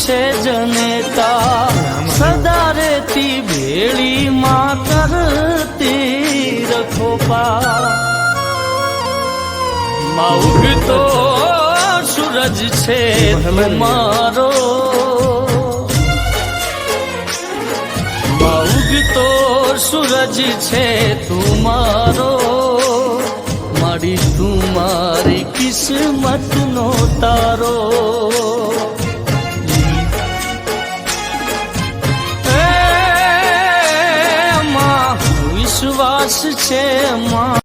છે જનેતા સદા રેતી ભેળી માં કરતી રખો પા માં ઉગતો સૂરજ છે તમારો માં ઉગતો સૂરજ છે તુમારો મારી તુમારી કિસ્મત નો તારો વિશ્વાસ છે માં